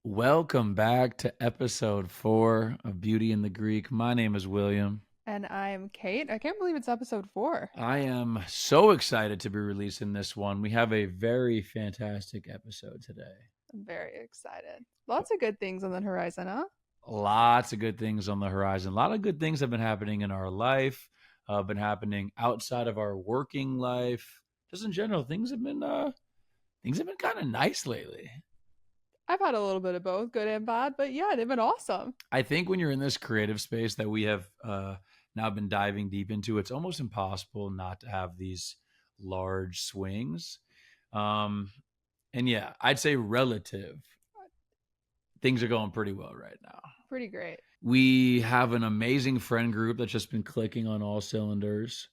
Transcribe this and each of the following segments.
Welcome back to episode 4 of Beauty and the Greek. My name is William. And I'm Kate. I can't believe it's episode 4. I am so excited to be releasing this one. We have a very fantastic episode today. I'm very excited. Lots of good things on the horizon, huh? Lots of good things on the horizon. A lot of good things have been happening in our life, been happening outside of our working life. Just in general, things have been kind of nice lately. I've had a little bit of both, good and bad, but yeah, they've been awesome. I think when you're in this creative space that we have now been diving deep into, it's almost impossible not to have these large swings. Um, and yeah, I'd say relative things are going pretty well right now. Pretty great. We have an amazing friend group that's just been clicking on all cylinders.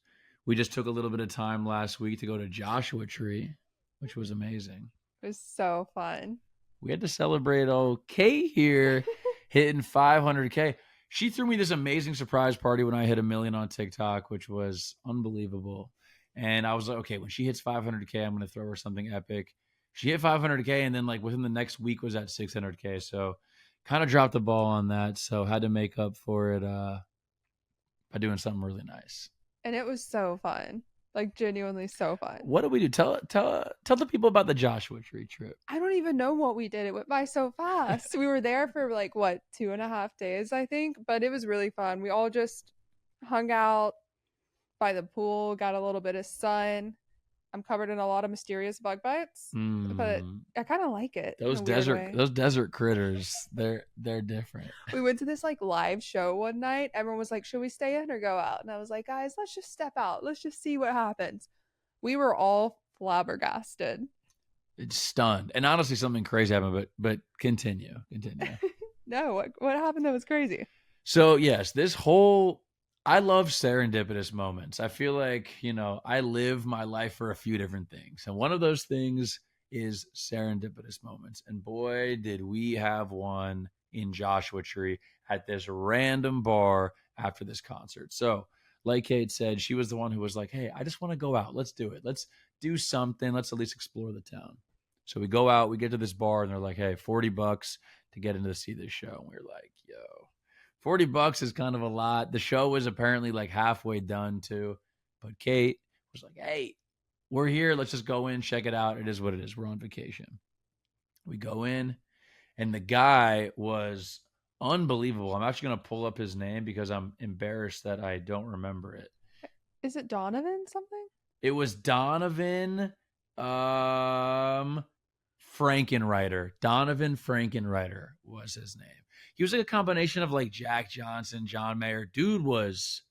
We just took a little bit of time last week to go to Joshua Tree, which was amazing. It was so fun. We had to celebrate old Kay here hitting 500K. She threw me this amazing surprise party when I hit 1 million on TikTok, which was unbelievable. And I was like, okay, when she hits 500K, I'm going to throw her something epic. She hit 500K, and then like within the next week was at 600K. So kind of dropped the ball on that. So had to make up for it by doing something really nice. And it was so fun. Like genuinely so fun. What did we do? Tell the people about the Joshua Tree trip. I don't even know what we did. It went by so fast. We were there for like what, 2.5 days, I think. But it was really fun. We all just hung out by the pool, got a little bit of sun. I'm covered in a lot of mysterious bug bites, but Mm. I kind of like it in Those a weird desert way. those desert critters, they're different. We went to this like live show one night. Everyone was like, "Should we stay in or go out?" And I was like, "Guys, let's just step out. Let's just see what happens." We were all flabbergasted. It's stunned. And honestly something crazy happened, but continue. No, what happened that was crazy? So, yes, this whole I love serendipitous moments. I feel like, I live my life for a few different things. And one of those things is serendipitous moments. And boy, did we have one in Joshua Tree at this random bar after this concert. So, like Kate said, she was the one who was like, hey, I just want to go out. Let's do it. Let's do something. Let's at least explore the town. So we go out, we get to this bar, and they're like, hey, $40 to get into to see this show. And we're like, yo, $40 is kind of a lot. The show was apparently like halfway done too. But Kate was like, hey, we're here. Let's just go in, check it out. It is what it is. We're on vacation. We go in, and the guy was unbelievable. I'm actually going to pull up his name because I'm embarrassed that I don't remember it. Is it Donovan something? It was Donovan Frankenreiter. Donovan Frankenreiter was his name. He was like a combination of like Jack Johnson, John Mayer. Dude was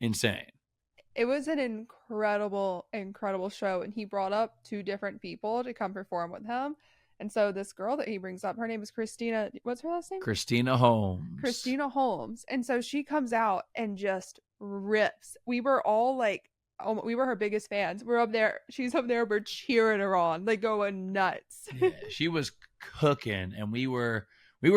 insane. It was an incredible, incredible show, and he brought up two different people to come perform with him. And so this girl that he brings up, her name is Christina. What's her last name? Christina Holmes. Christina Holmes. And so she comes out and just rips. We were all like, oh, we were her biggest fans. We're up there. She's up there. We're cheering her on, like going nuts. Yeah, she was cooking, and we were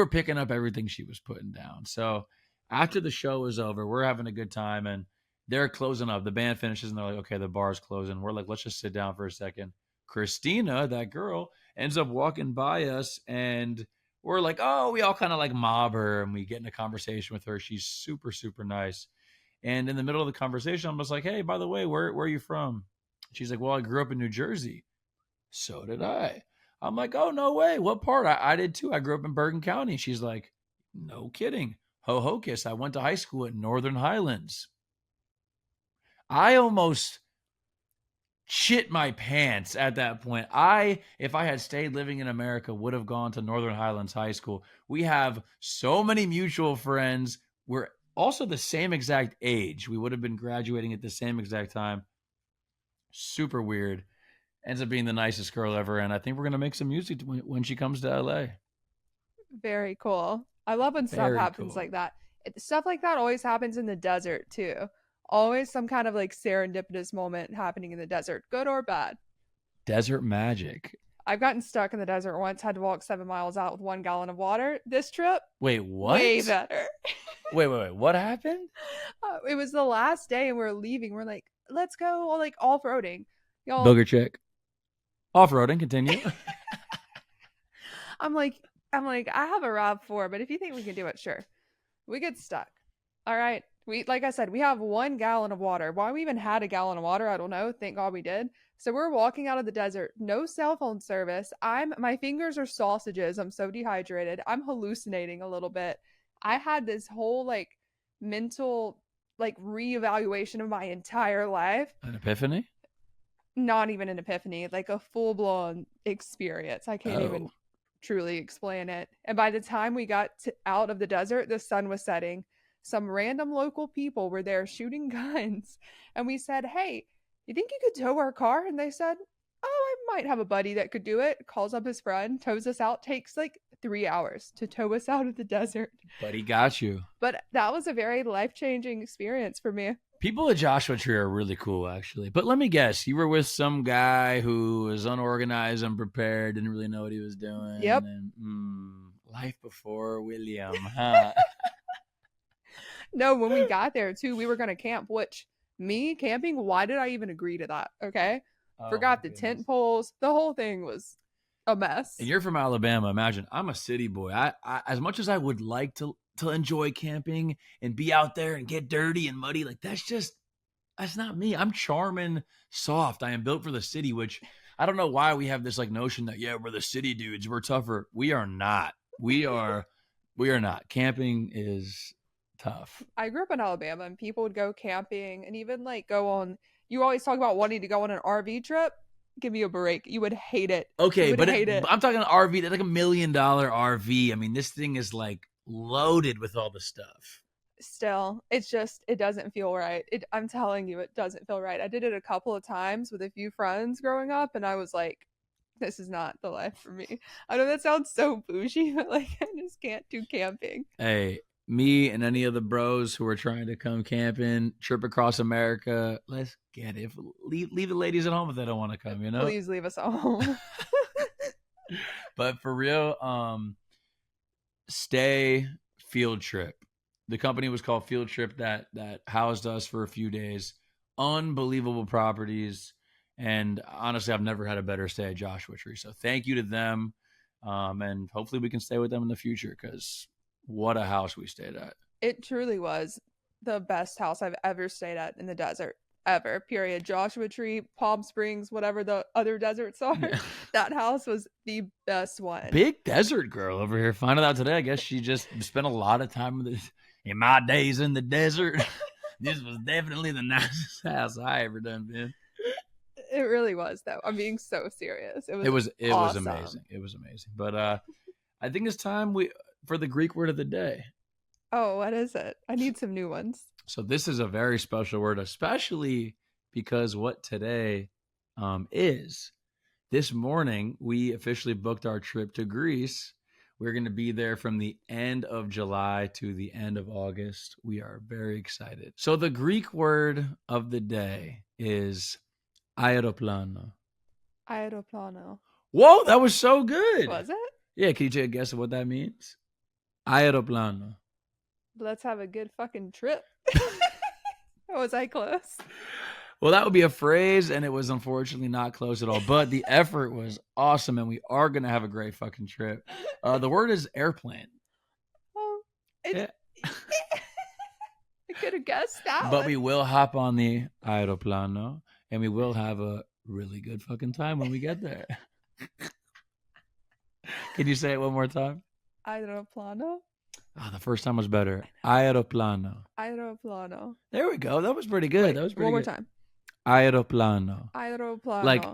picking up everything she was putting down. So after the show was over, we're having a good time, and they're closing up. The band finishes, and they're like, okay, the bar's closing. We're like, let's just sit down for a second. Christina, that girl, ends up walking by us, and we're like, oh, we all kind of like mob her, and we get in a conversation with her. She's super, super nice. And in the middle of the conversation, I'm just like, hey, by the way, where are you from? She's like, well, I grew up in New Jersey. So did I. I'm like, oh, no way. What part? I did too. I grew up in Bergen County. She's like, no kidding. Ho hocus. I went to high school at Northern Highlands. I almost shit my pants at that point. If I had stayed living in America, would have gone to Northern Highlands High School. We have so many mutual friends. We're also the same exact age. We would have been graduating at the same exact time. Super weird. Ends up being the nicest girl ever. And I think we're going to make some music when she comes to LA. Very cool. I love when stuff Very happens cool. like that. Stuff like that always happens in the desert too. Always some kind of like serendipitous moment happening in the desert, good or bad. Desert magic. I've gotten stuck in the desert once, had to walk 7 miles out with 1 gallon of water. This trip, Wait, way what? better. Wait. What happened? It was the last day and we're leaving. We're like, let's go like off roading. Y'all, Booger check. Off roading. Continue. I'm like, I have a RAV4, but if you think we can do it, sure. We get stuck. All right. Like I said, we have 1 gallon of water. Why we even had a gallon of water, I don't know. Thank God we did. So we're walking out of the desert, no cell phone service. My fingers are sausages. I'm so dehydrated. I'm hallucinating a little bit. I had this whole like mental like reevaluation of my entire life. An epiphany? Not even an epiphany, like a full blown experience. I can't even Oh. truly explain it. And by the time we got out of the desert, the sun was setting. Some random local people were there shooting guns. And we said, "Hey, you think you could tow our car?" And they said, "Oh, I might have a buddy that could do it." Calls up his friend, tows us out, takes like 3 hours to tow us out of the desert. But he got you. But that was a very life changing experience for me. People at Joshua Tree are really cool, actually. But let me guess, you were with some guy who was unorganized, unprepared, didn't really know what he was doing. Yep. And, life before William, huh? No, when we got there too, we were gonna camp, which me camping, why did I even agree to that? Okay. Oh, Forgot my the goodness. tent poles. The whole thing was a mess. And you're from Alabama. Imagine, I'm a city boy. I as much as I would like to enjoy camping and be out there and get dirty and muddy, like that's not me. I'm charm and soft. I am built for the city, which I don't know why we have this like notion that we're the city dudes, we're tougher. We are not. We are not. Camping is tough. I grew up in Alabama and people would go camping and even like go on, you always talk about wanting to go on an RV trip. Give me a break. You would hate it. Okay, You would but hate it. I'm talking an RV. That's like $1 million RV. I mean, this thing is like loaded with all the stuff. Still, it's just, it doesn't feel right. I'm telling you, it doesn't feel right. I did it a couple of times with a few friends growing up and I was like, this is not the life for me. I know that sounds so bougie, but like I just can't do camping. Hey, me and any of the bros who are trying to come camping, trip across America, let's get it. Leave the ladies at home if they don't want to come, you know? Please leave us at home. But for real, stay field trip. The company was called Field Trip that housed us for a few days. Unbelievable properties. And honestly, I've never had a better stay at Joshua Tree. So thank you to them. And hopefully we can stay with them in the future because what a house we stayed at. It truly was the best house I've ever stayed at in the desert. Ever. Period. Joshua Tree, Palm Springs, whatever the other deserts are. Yeah. That house was the best one. Big desert girl over here. Finding out today, I guess she just spent a lot of time in my days in the desert. This was definitely the nicest house I ever done been. It really was, though. I'm being so serious. It was was awesome. amazing. It was amazing. But I think it's time for the Greek word of the day. Oh, what is it? I need some new ones. So this is a very special word, especially because what today is. This morning, we officially booked our trip to Greece. We're going to be there from the end of July to the end of August. We are very excited. So the Greek word of the day is aeroplano. Aeroplano. Whoa, that was so good. Was it? Yeah, can you take a guess of what that means? Aeroplano. Let's have a good fucking trip. Was I close? Well, that would be a phrase, and it was unfortunately not close at all. But the effort was awesome, and we are going to have a great fucking trip. The word is airplane. Oh, Yeah. I could have guessed that But one. we will hop on the aeroplano, and we will have a really good fucking time when we get there. Can you say it one more time? Aeroplano. Oh, the first time was better. Aeroplano. Aeroplano. There we go. That was pretty good. Wait, That was pretty one more good. time. Aeroplano. Aeroplano. Like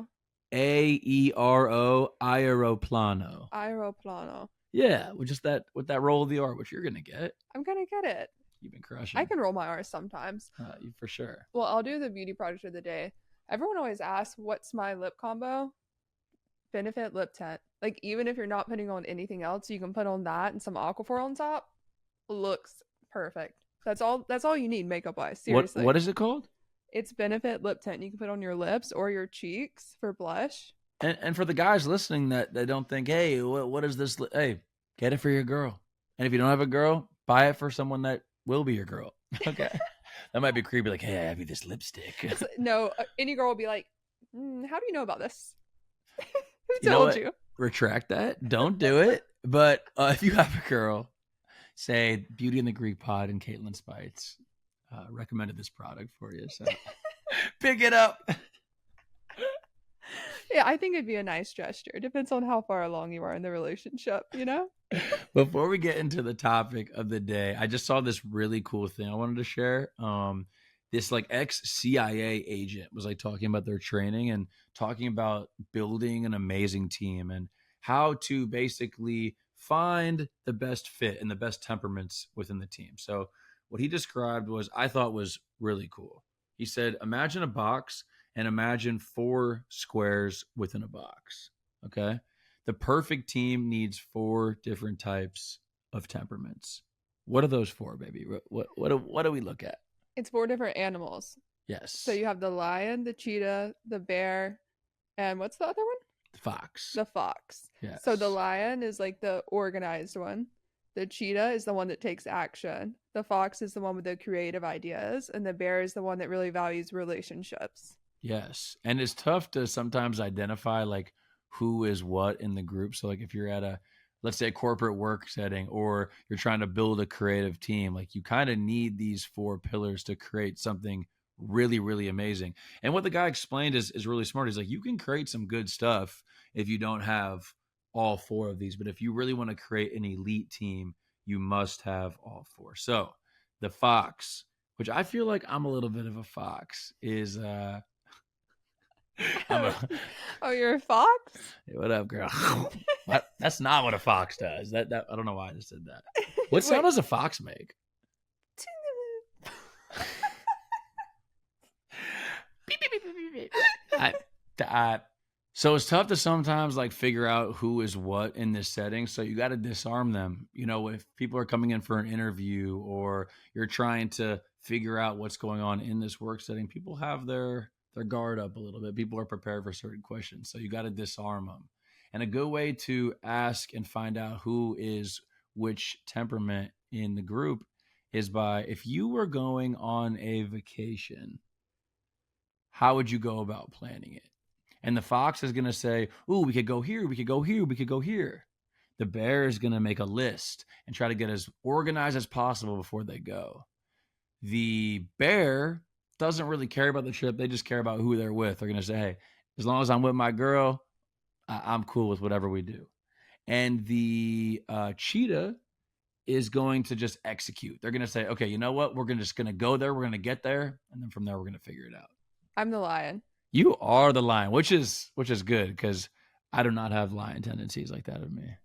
AERO, aeroplano. Aeroplano. Yeah, with that roll of the R, which you're gonna get. I'm gonna get it. You've been crushing. I can roll my R's sometimes. For sure. Well, I'll do the beauty product of the day. Everyone always asks, what's my lip combo? Benefit lip tint. Like, even if you're not putting on anything else, you can put on that and some Aquaphor on top. Looks perfect. That's all you need makeup wise. Seriously. What is it called? It's Benefit lip tint. You can put on your lips or your cheeks for blush. And for the guys listening that they don't think, hey, what is this? Hey, get it for your girl. And if you don't have a girl, buy it for someone that will be your girl. Okay. That might be creepy. Like, hey, I have you this lipstick. No, any girl will be like, how do you know about this? Who You know told what? you? Retract that. Don't do it. But if you have a girl, say Beauty and the Greek Pod and Caitlin Spites recommended this product for you, so pick it up. Yeah, I think it'd be a nice gesture. It depends on how far along you are in the relationship, you know? Before we get into the topic of the day, I just saw this really cool thing I wanted to share. This like ex CIA agent was like talking about their training and talking about building an amazing team and how to basically find the best fit and the best temperaments within the team. So what he described was I thought was really cool. He said, imagine a box and imagine 4 squares within a box. Okay. The perfect team needs 4 different types of temperaments. What are those for, baby? What do we look at? It's 4 different animals. So Yes, you have the lion, the cheetah, the bear, and what's the other one? fox. The fox. So the Yes, lion is like the organized one. The cheetah is the one that takes action. The fox is the one with the creative ideas. And the bear is the one that really values relationships. yes, and it's tough to sometimes identify like who is what in the group. So like if you're at a let's say a corporate work setting or you're trying to build a creative team, like you kind of need these 4 pillars to create something really really amazing. And what the guy explained is really smart. He's like you can create some good stuff if you don't have all 4 of these, but if you really want to create an elite team, you must have all 4. So, the fox, which I feel like I'm a little bit of a fox, is I'm a Oh, you're a fox? hey, what up, girl? That's not what a fox does. That I don't know why I just said that. What sound Wait. does a fox make? Beep, beep, beep, beep, beep, beep. I, so it's tough to sometimes like figure out who is what in this setting. So you got to disarm them. You know, if people are coming in for an interview or you're trying to figure out what's going on in this work setting, people have their guard up a little bit. People are prepared for certain questions. So you got to disarm them. And a good way to ask and find out who is which temperament in the group is by if you were going on a vacation, how would you go about planning it? And the fox is going to say, ooh, we could go here, we could go here, we could go here. The bear is going to make a list and try to get as organized as possible before they go. The bear doesn't really care about the trip. They just care about who they're with. They're going to say, hey, as long as I'm with my girl, I'm cool with whatever we do. And the cheetah is going to just execute. They're going to say, okay, you know what? We're just going to go there. We're going to get there. And then from there, we're going to figure it out. I'm the lion. You are the lion, which is good because I do not have lion tendencies like that of me.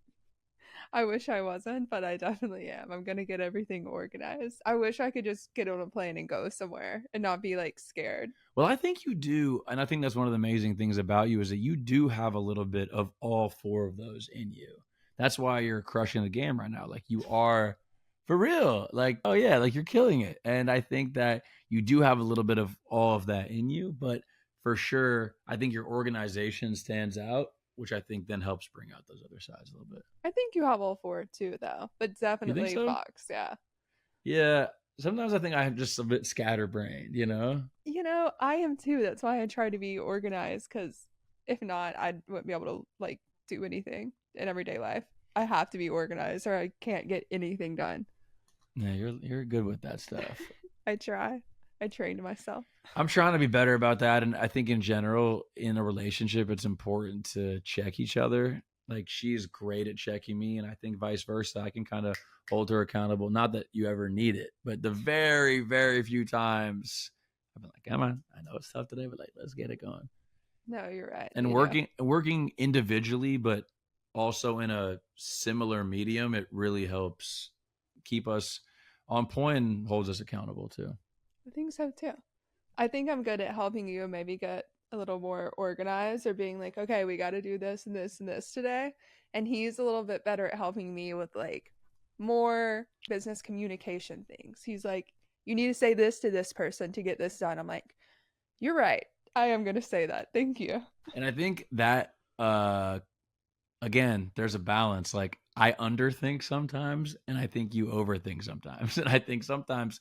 I wish I wasn't, but I definitely am. I'm gonna get everything organized. I wish I could just get on a plane and go somewhere and not be like scared. Well, I think you do, and I think that's one of the amazing things about you is that you do have a little bit of all 4 of those in you. That's why you're crushing the game right now. Like you are for real. Like, oh yeah, like you're killing it. And I think that you do have a little bit of all of that in you, but for sure, I think your organization stands out, which I think then helps bring out those other sides a little bit. I think you have all 4 too, though, but You think definitely so? fox. Yeah. Yeah. Sometimes I think I'm just a bit scatterbrained, you know? I am too. That's why I try to be organized because if not, I wouldn't be able to like do anything in everyday life. I have to be organized or I can't get anything done. Yeah, you're good with that stuff. I try. I trained myself. I'm trying to be better about that. And I think in general, in a relationship, it's important to check each other. Like she's great at checking me, and I think vice versa. I can kind of hold her accountable. Not that you ever need it, but the very, very few times I've been like, come on, I know it's tough today, but like, let's get it going. No, you're right. And working individually, but also in a similar medium, it really helps keep us on point and holds us accountable too. I think so too. I think I'm good at helping you maybe get a little more organized or being like, okay, we got to do this and this and this today. And he's a little bit better at helping me with like more business communication things. He's like, you need to say this to this person to get this done. I'm like, you're right. I am going to say that. Thank you. And I think that again, there's a balance. Like I underthink sometimes, and I think you overthink sometimes. And I think sometimes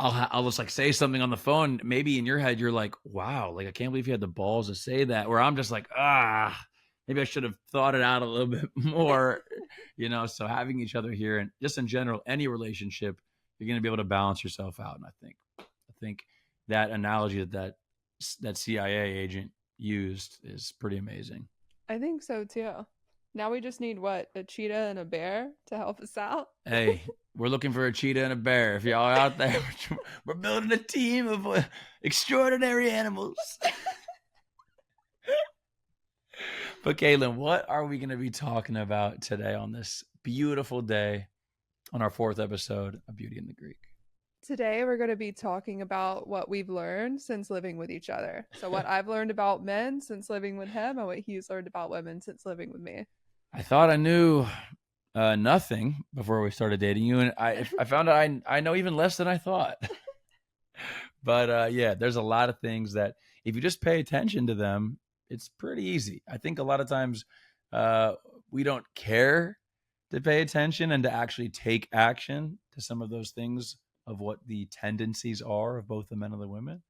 I'll just like say something on the phone. Maybe in your head you're like, "Wow, like I can't believe you had the balls to say that." Where I'm just like, maybe I should have thought it out a little bit more, so having each other here and just in general, any relationship, you're going to be able to balance yourself out. And I think that analogy that CIA agent used is pretty amazing. I think so too. Now we just need what? A cheetah and a bear to help us out? Hey, we're looking for a cheetah and a bear. If y'all are out there, we're building a team of extraordinary animals. But Caitlin, what are we going to be talking about today on this beautiful day on our fourth episode of Beauty and the Greek? Today, we're going to be talking about what we've learned since living with each other. So, what I've learned about men since living with him, and what he's learned about women since living with me. I thought I knew nothing before we started dating you, and I found out I know even less than I thought. But yeah, there's a lot of things that if you just pay attention to them, it's pretty easy. I think a lot of times we don't care to pay attention and to actually take action to some of those things of what the tendencies are of both the men and the women.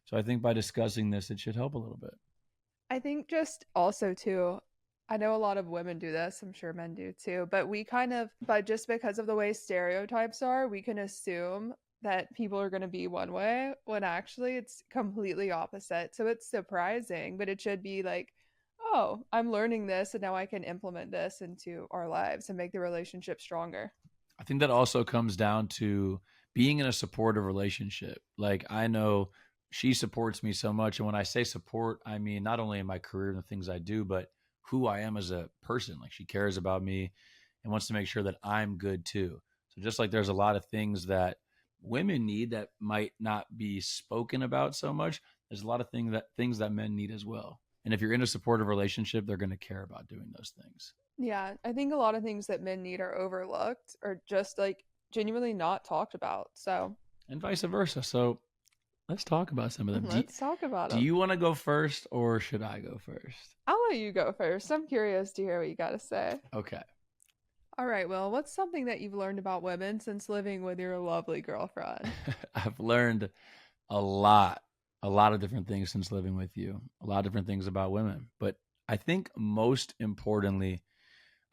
So I think by discussing this, it should help a little bit. I think just also, too, I know a lot of women do this, I'm sure men do too, but but just because of the way stereotypes are, we can assume that people are going to be one way when actually it's completely opposite. So it's surprising, but it should be like, oh, I'm learning this and now I can implement this into our lives and make the relationship stronger. I think that also comes down to being in a supportive relationship. Like I know she supports me so much. And when I say support, I mean not only in my career and the things I do, but who I am as a person. Like she cares about me and wants to make sure that I'm good too. So just like there's a lot of things that women need that might not be spoken about so much, there's a lot of things that men need as well. And if you're in a supportive relationship, they're going to care about doing those things. Yeah, I think a lot of things that men need are overlooked or just like genuinely not talked about. So And vice versa. So let's talk about some of them. let's talk about Do them. you want to go first or should I go first? I'll let you go first. I'm curious to hear what you got to say. Okay. All right, Will, what's something that you've learned about women since living with your lovely girlfriend? I've learned a lot, a lot of different things since living with you, a lot of different things about women. But I think most importantly,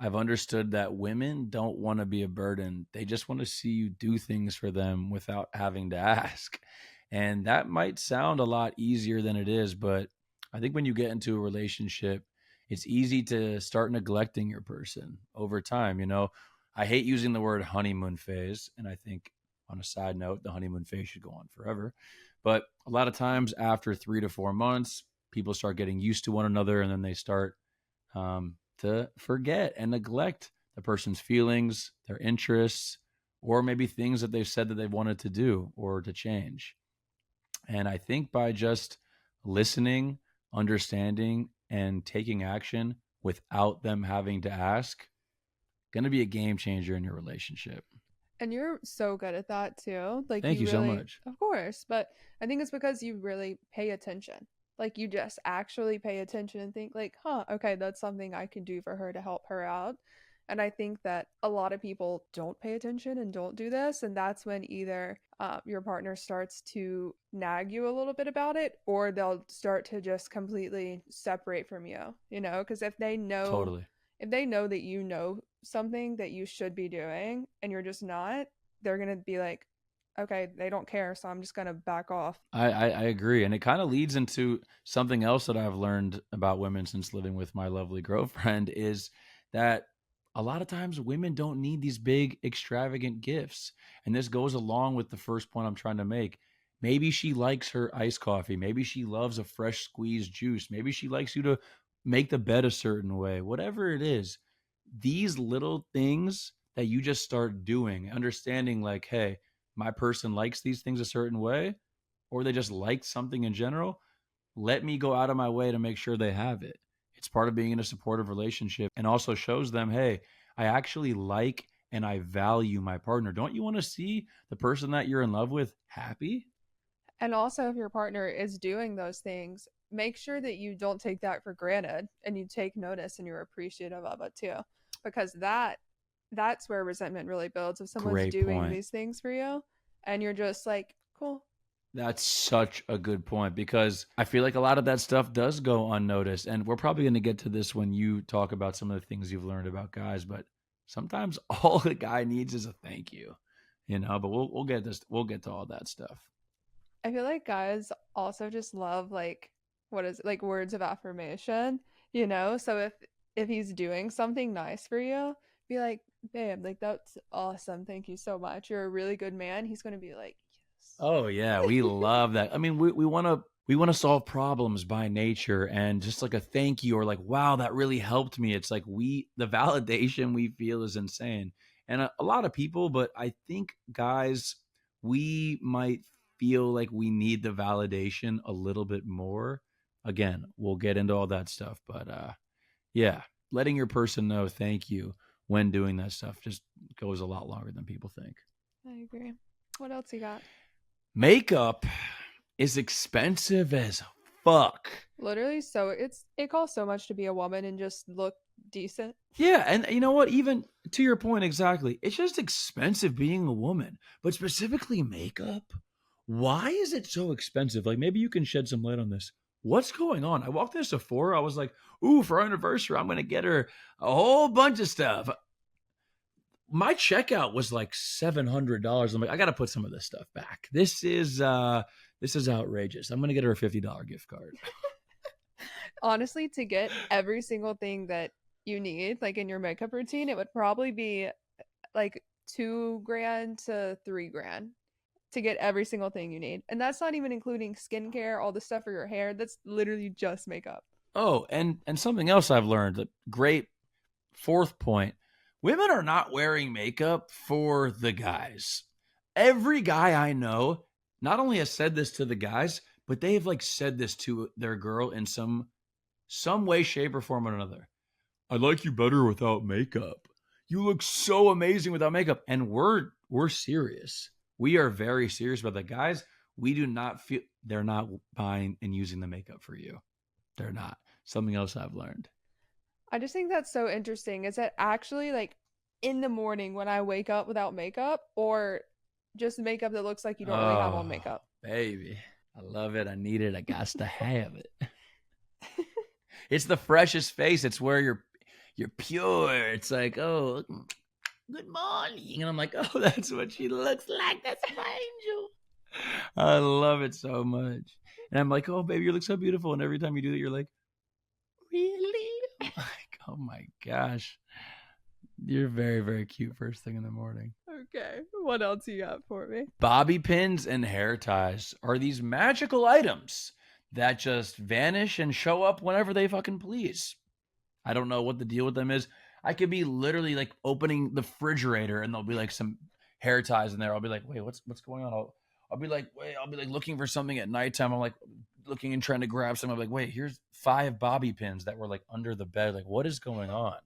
I've understood that women don't want to be a burden. They just want to see you do things for them without having to ask. And that might sound a lot easier than it is, but I think when you get into a relationship, it's easy to start neglecting your person over time. I hate using the word honeymoon phase. And I think on a side note, the honeymoon phase should go on forever. But a lot of times after 3 to 4 months, people start getting used to one another and then they start to forget and neglect the person's feelings, their interests, or maybe things that they've said that they wanted to do or to change. And I think by just listening, understanding, and taking action without them having to ask, going to be a game changer in your relationship. And you're so good at that too. Like Thank you you so really, much. of course, but I think it's because you really pay attention. Like you just actually pay attention and think like, "Huh, okay, that's something I can do for her to help her out." And I think that a lot of people don't pay attention and don't do this, and that's when either your partner starts to nag you a little bit about it, or they'll start to just completely separate from you. Because Totally. if they know that you know something that you should be doing and you're just not, they're going to be like, okay, they don't care, so I'm just going to back off. I agree. And it kind of leads into something else that I've learned about women since living with my lovely girlfriend is that a lot of times women don't need these big, extravagant gifts. And this goes along with the first point I'm trying to make. Maybe she likes her iced coffee. Maybe she loves a fresh squeezed juice. Maybe she likes you to make the bed a certain way. Whatever it is, these little things that you just start doing, understanding like, hey, my person likes these things a certain way, or they just like something in general, let me go out of my way to make sure they have it. It's part of being in a supportive relationship and also shows them, hey, I actually like and I value my partner. Don't you want to see the person that you're in love with happy? And also, if your partner is doing those things, make sure that you don't take that for granted and you take notice and you're appreciative of it too. Because that's where resentment really builds. If someone's Great doing point. these things for you and you're just like, cool, That's such a good point because I feel like a lot of that stuff does go unnoticed. And we're probably going to get to this when you talk about some of the things you've learned about guys, but sometimes all the guy needs is a thank you, but we'll get this, we'll get to all that stuff. I feel like guys also just love like what is it, like words of affirmation, you know? So if he's doing something nice for you, be like, "Babe, like that's awesome. Thank you so much. You're a really good man." He's going to be like, Oh yeah, we love that. I mean, we want to solve problems by nature, and just like a thank you or like wow, that really helped me. It's like the validation we feel is insane. And a lot of people, but I think guys, we might feel like we need the validation a little bit more. Again, we'll get into all that stuff, but yeah, letting your person know thank you when doing that stuff just goes a lot longer than people think. "I agree." What else you got? Makeup is expensive as fuck. Literally, so it costs so much to be a woman and just look decent. Yeah, and you know what? Even to your point exactly, it's just expensive being a woman, but specifically makeup. Why is it so expensive? Like maybe you can shed some light on this. What's going on? I walked into Sephora. I was like, "Ooh, for our anniversary, I'm gonna get her a whole bunch of stuff." My checkout was like $700. I'm like, I gotta put some of this stuff back. This is outrageous. I'm gonna get her a $50 gift card. Honestly, to get every single thing that you need, like in your makeup routine, it would probably be like 2 grand to 3 grand to get every single thing you need. And that's not even including skincare, all the stuff for your hair. That's literally just makeup. Oh, and something else I've learned, a great fourth point. Women are not wearing makeup for the guys. Every guy I know not only has said this to the guys, but they've like said this to their girl in some way, shape, or form or another. I like you better without makeup. You look so amazing without makeup. And we're serious. We are very serious about that. Guys, we do not feel they're not buying and using the makeup for you. They're not. Something else I've learned. I just think that's so interesting. Is that actually like in the morning when I wake up without makeup or just makeup that looks like you don't really have on Oh, makeup? baby. I love it. I need it. I got to have it. It's the freshest face. It's where you're pure. It's like, oh, good morning. And I'm like, oh, that's what she looks like. That's my angel. I love it so much. And I'm like, oh, baby, you look so beautiful. And every time you do that, you're like, really? I'm like, oh my gosh. You're very, very cute first thing in the morning. Okay. What else you got for me? Bobby pins and hair ties are these magical items that just vanish and show up whenever they fucking please. I don't know what the deal with them is. I could be literally like opening the refrigerator and there'll be like some hair ties in there. I'll be like, wait, what's going on? I'll be like, wait, I'll be like looking for something at nighttime. I'm like looking and trying to grab something. I'm like, wait, here's 5 bobby pins that were like under the bed. Like, what is going on?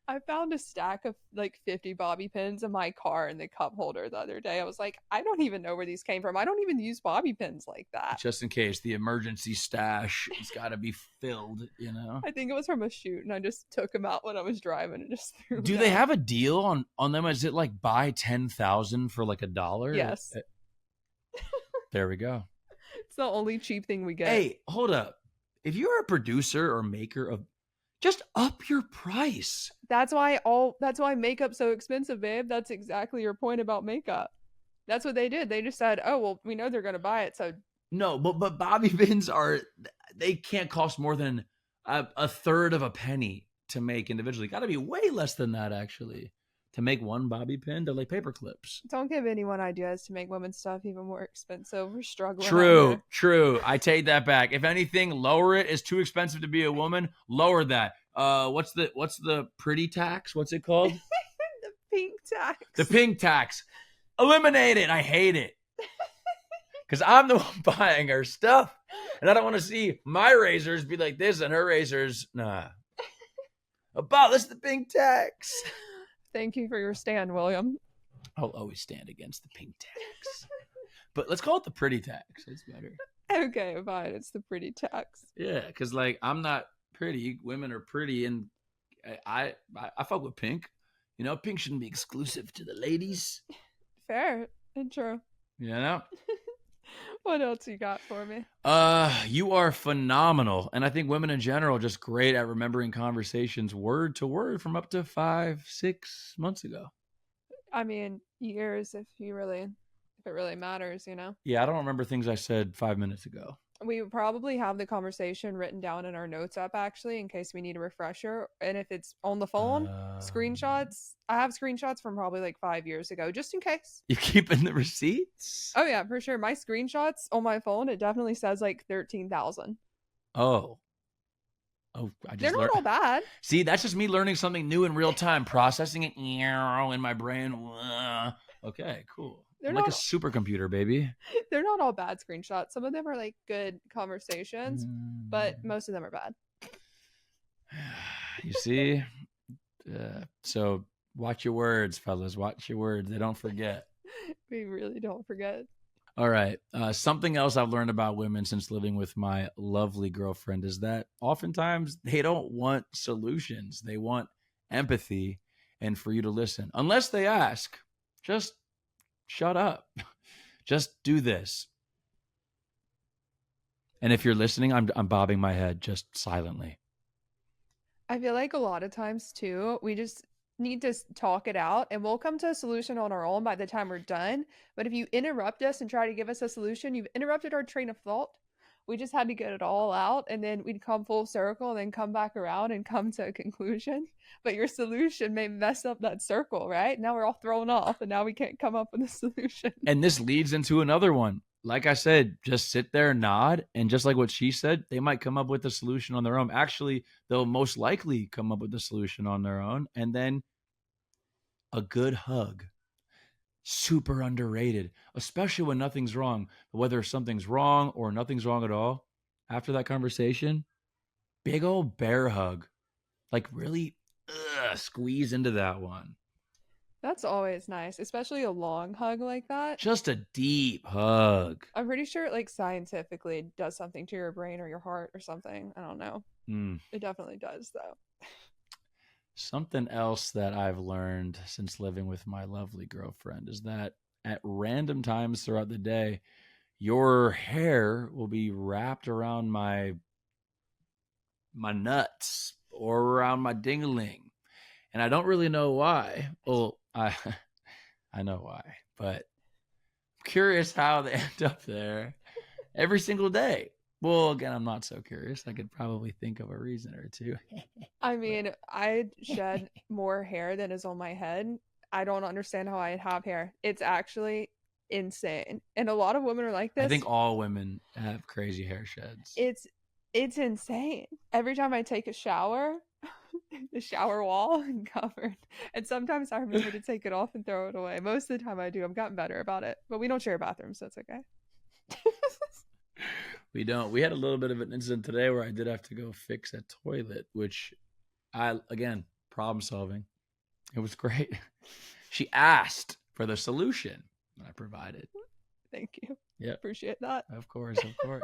I found a stack of like 50 bobby pins in my car in the cup holder the other day. I was like, I don't even know where these came from. I don't even use bobby pins like that. Just in case the emergency stash, it's got to be filled. I think it was from a shoot, and I just took them out when I was driving and just threw Do them they out. have a deal on them? Is it like buy 10,000 for like $1? Yes. There we go. It's the only cheap thing we get. Hey, hold up. If you're a producer or maker of, just up your price. That's why makeup's so expensive, babe. That's exactly your point about makeup. That's what they did. They just said, "Oh, well, we know they're going to buy it, so No, but bobby pins they can't cost more than a third of a penny to make individually. Got to be way less than that actually to make one bobby pin. They're like paper clips. don't give anyone ideas to make women's stuff even more expensive. We're struggling out True, here." true. I take that back. If anything, lower it. It's too expensive to be a woman. Lower that. What's the pretty tax? What's it called? The pink tax. The pink tax. Eliminate it. I hate it. Because I'm the one buying her stuff. And I don't want to see my razors be like this and her razors, nah. Abolish the pink tax. Thank you for your stand, William. I'll always stand against the pink tax. But let's call it the pretty tax. It's better. Okay, fine. It's the pretty tax. Yeah, because like I'm not pretty. Women are pretty, and I fuck with pink. Pink shouldn't be exclusive to the ladies. Fair and true. You know? What else you got for me? You are phenomenal. And I think women in general are just great at remembering conversations word to word from up to 5-6 months ago. I mean, years if it really matters, Yeah, I don't remember things I said 5 minutes ago. We would probably have the conversation written down in our notes app actually in case we need a refresher. And if it's on the phone, Um, screenshots. I have screenshots from probably like 5 years ago, just in case. you keeping the receipts? Oh yeah, for sure. My screenshots on my phone, it definitely says like 13,000. Oh, I They're just not learned. all bad. See, that's just me learning something new in real time, processing it in my brain. Okay, cool. They're I'm like a not supercomputer, baby. they're not all bad screenshots. Some of them are like good conversations, but most of them are bad. You see? So watch your words, fellas. Watch your words. They don't forget. We really don't forget. All right. Something else I've learned about women since living with my lovely girlfriend is that oftentimes they don't want solutions. They want empathy and for you to listen. Unless they ask, just shut up. Just do this. And if you're listening, I'm bobbing my head just silently. I feel like a lot of times too, we just need to talk it out and we'll come to a solution on our own by the time we're done. But if you interrupt us and try to give us a solution, you've interrupted our train of thought. We just had to get it all out and then we'd come full circle and then come back around and come to a conclusion. But your solution may mess up that circle, right? Now we're all thrown off and now we can't come up with a solution. And this leads into another one. Like I said, just sit there and nod. And just like what she said, they might come up with a solution on their own. Actually, they'll most likely come up with a solution on their own. And then a good hug. Super underrated, especially when nothing's wrong. But whether something's wrong or nothing's wrong at all, after that conversation, big old bear hug. Like really squeeze into that one. That's always nice, especially a long hug like that. Just a deep hug. I'm pretty sure it like scientifically does something to your brain or your heart or something. I don't know. Mm. It definitely does though. Something else that I've learned since living with my lovely girlfriend is that at random times throughout the day, your hair will be wrapped around my nuts or around my dingling. And I don't really know why. Well, I know why, but I'm curious how they end up there every single day. Well, again, I'm not so curious. I could probably think of a reason or two. I mean, I shed more hair than is on my head. I don't understand how I have hair. It's actually insane. And a lot of women are like I this. think all women have crazy hair sheds. It's insane. Every time I take a shower, the shower wall and covered. And sometimes I remember to take it off and throw it away. Most of the time I do. I've gotten better about it. But we don't share bathrooms, so it's okay. We don't. We had a little bit of an incident today where I did have to go fix a toilet, which again, problem solving. It was great. She asked for the solution and I provided. Thank you. Yeah. Appreciate that. Of course, of course.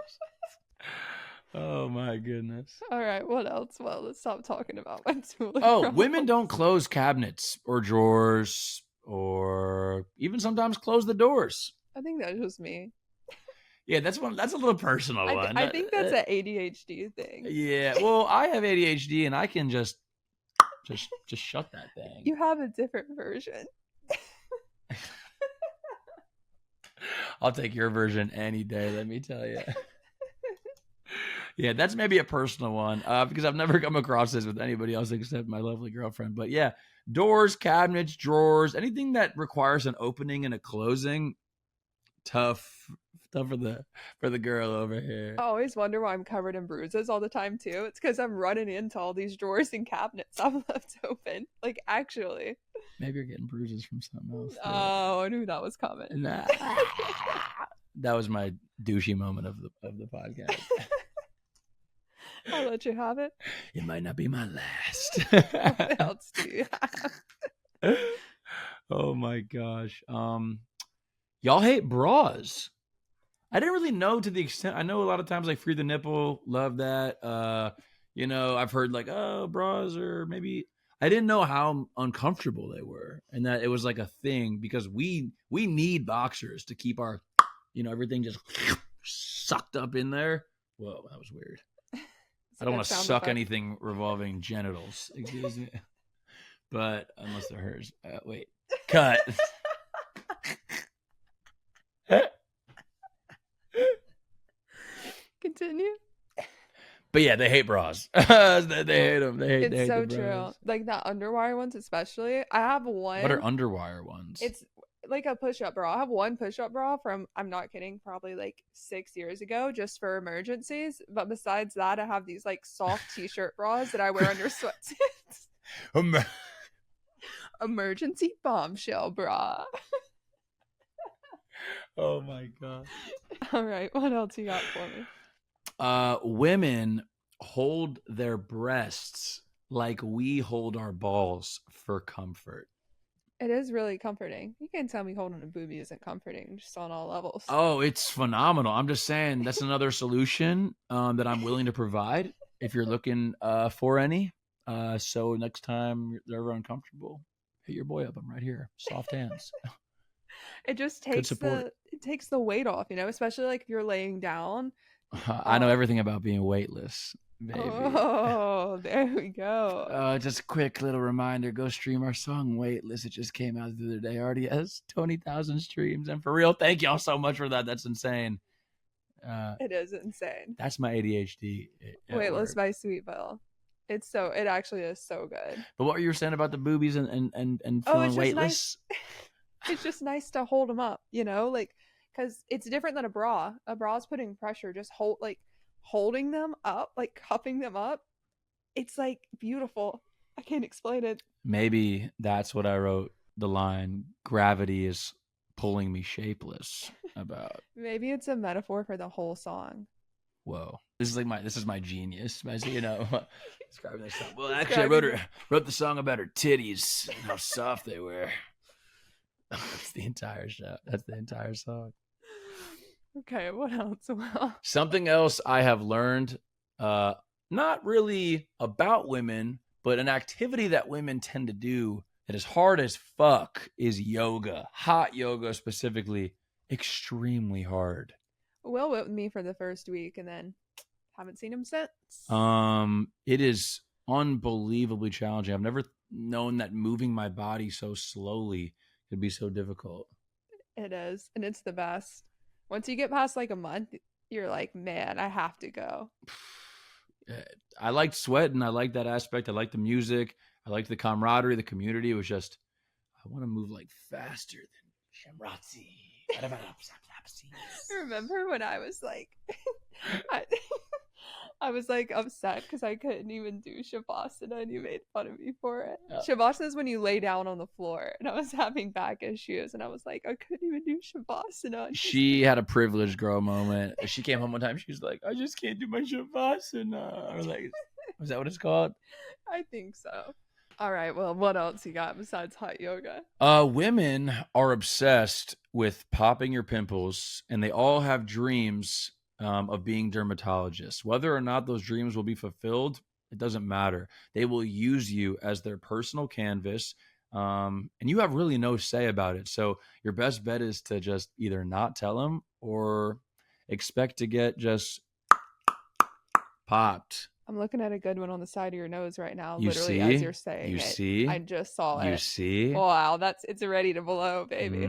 Oh my goodness. All right, what else? Well, let's stop talking about my tool. Oh, women don't close cabinets or drawers or even sometimes close the doors. I think that's just me. Yeah, that's a little personal one. I think that's an ADHD thing. Yeah, well, I have ADHD and I can just shut that thing. You have a different version. I'll take your version any day, let me tell you. Yeah, that's maybe a personal one because I've never come across this with anybody else except my lovely girlfriend. But yeah, doors, cabinets, drawers, anything that requires an opening and a closing, tough for the girl over here. I always wonder why I'm covered in bruises all the time too. It's because I'm running into all these drawers and cabinets I've left open. Like actually. Maybe you're getting bruises from something else. Oh, I knew that was coming. Nah. That was my douchey moment of the podcast. I'll let you have it. It might not be my last. What else do you have? Oh my gosh. Y'all hate bras. I didn't really know to the extent. I know a lot of times like free the nipple, love that. I've heard like, oh, bras are maybe. I didn't know how uncomfortable they were, and that it was like a thing because we need boxers to keep our, everything just sucked up in there. Whoa, that was weird. It's I a don't good want to sound suck effect. anything revolving genitals. Excuse me. But unless they're hers. Wait. Cut. Continue. But yeah, they hate bras. They hate them. They It's hate the so true. bras. Like the underwire ones, especially. I have What are one. underwire ones? It's like a push-up bra. I have one push-up bra from, I'm not kidding, probably like 6 years ago, just for emergencies. But besides that, I have these like soft t-shirt bras that I wear under sweatsuits. Emergency bombshell bra. Oh my god. All right, what else you got for me? Women hold their breasts like we hold our balls for comfort. It is really comforting. You can't tell me holding a boobie isn't comforting, just on all levels. Oh, it's phenomenal. I'm just saying that's another solution that I'm willing to provide if you're looking for any. So next time you're ever uncomfortable, hit your boy up. I'm right here. Soft hands. It just Good takes support. the weight off, especially like if you're laying down. I know everything about being weightless, baby. Oh, there we go. Just a quick little reminder, go stream our song Weightless. It just came out the other day. Already has 20,000 streams. And for real, thank y'all so much for that. That's insane. It is insane. That's my ADHD at Weightless work. by Sweetville. It actually is so good. But what were you saying about the boobies and Oh, feeling it's just weightless? nice. It's just nice to hold them up, like, because it's different than a bra. A bra is putting pressure, just holding them up, like cupping them up. It's like beautiful. I can't explain it. Maybe that's what I wrote the line, gravity is pulling me shapeless about. Maybe it's a metaphor for the whole song. Whoa. This is my genius. Describing this song. Well, actually, Describing I wrote the song about her titties and how soft they were. That's the entire show. That's the entire song. Okay, what else? Well, Something else I have learned, not really about women, but an activity that women tend to do that is hard as fuck is yoga. Hot yoga specifically, extremely hard. Will whipped me for the first week and then haven't seen him since. It is unbelievably challenging. I've never known that moving my body so slowly could be so difficult. It is, and it's the best. Once you get past like a month, you're like, man, I have to go. I liked sweating. I liked that aspect. I liked the music. I liked the camaraderie, the community. It was just, I want to move like faster than Shamrazi. Remember when I was like, I, I was like upset because I couldn't even do Shavasana and you made fun of me for it. Shavasana is when you lay down on the floor, and I was having back issues and I was like, I couldn't even do Shavasana. She had a privileged girl moment. She came home one time. She was like, I just can't do my Shavasana. I was like, was that what it's called? I think so. All right, well, what else you got besides hot yoga? Women are obsessed with popping your pimples, and they all have dreams of being dermatologists. Whether or not those dreams will be fulfilled, it doesn't matter. They will use you as their personal canvas, and you have really no say about it. So your best bet is to just either not tell them or expect to get just popped. I'm looking at a good one on the side of your nose right now, You literally see? as you're saying You it. see? I just saw it. You see? Wow, it's ready to blow, baby.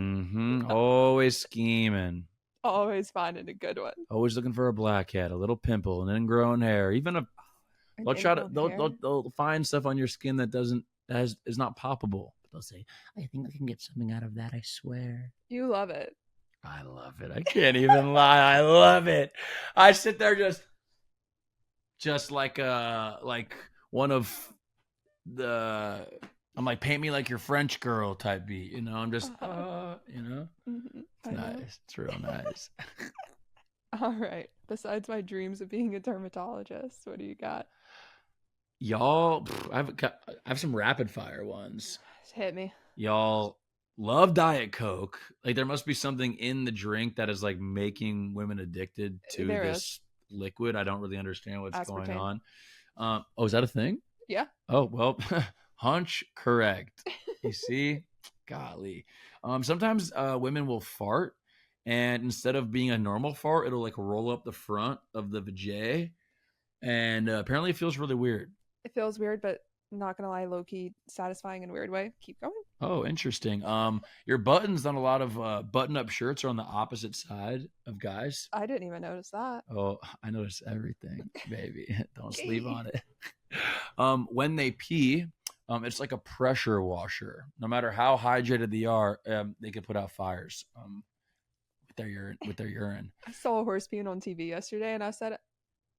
Always scheming. Always finding a good one. Always looking for a blackhead, a little pimple, an ingrown hair. Even a they'll find stuff on your skin that is not poppable. But they'll say, I think I can get something out of that, I swear. You love it. I love it. I can't even lie. I love it. I sit there just like one of the, I'm like, paint me like your French girl type beat, I'm just Mm-hmm. It's nice. It's real nice. All right, besides my dreams of being a dermatologist, what do you got? Y'all, I have some rapid fire ones. Hit me. Y'all love Diet Coke. Like, there must be something in the drink that is like making women addicted to this liquid. I don't really understand what's going on. Oh, is that a thing? Yeah. Oh, well, hunch correct. You see? Golly. Sometimes women will fart And instead of being a normal fart, it'll like roll up the front of the vajay. And apparently it feels really weird. It feels weird, but not gonna lie, low key satisfying in a weird way. Keep going. Oh, interesting. Your buttons on a lot of button-up shirts are on the opposite side of guys. I didn't even notice that. Oh, I notice everything, baby. Don't sleep Okay. on it. When they pee, it's like a pressure washer. No matter how hydrated they are, they can put out fires with their urine. With their urine. I saw a horse peeing on TV yesterday, and I said,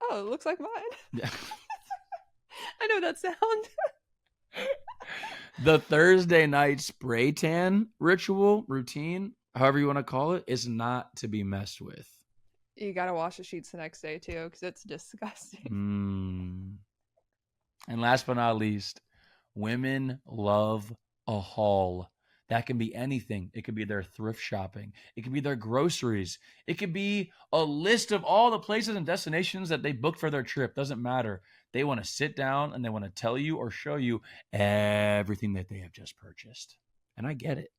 "Oh, it looks like mine." Yeah. I know that sound. The Thursday night spray tan routine, however you want to call it, is not to be messed with. You gotta wash the sheets the next day too, because it's disgusting. And last but not least, women love a haul. That can be anything. It could be their thrift shopping. It could be their groceries. It could be a list of all the places and destinations that they booked for their trip. Doesn't matter. They want to sit down and they want to tell you or show you everything that they have just purchased. And I get it.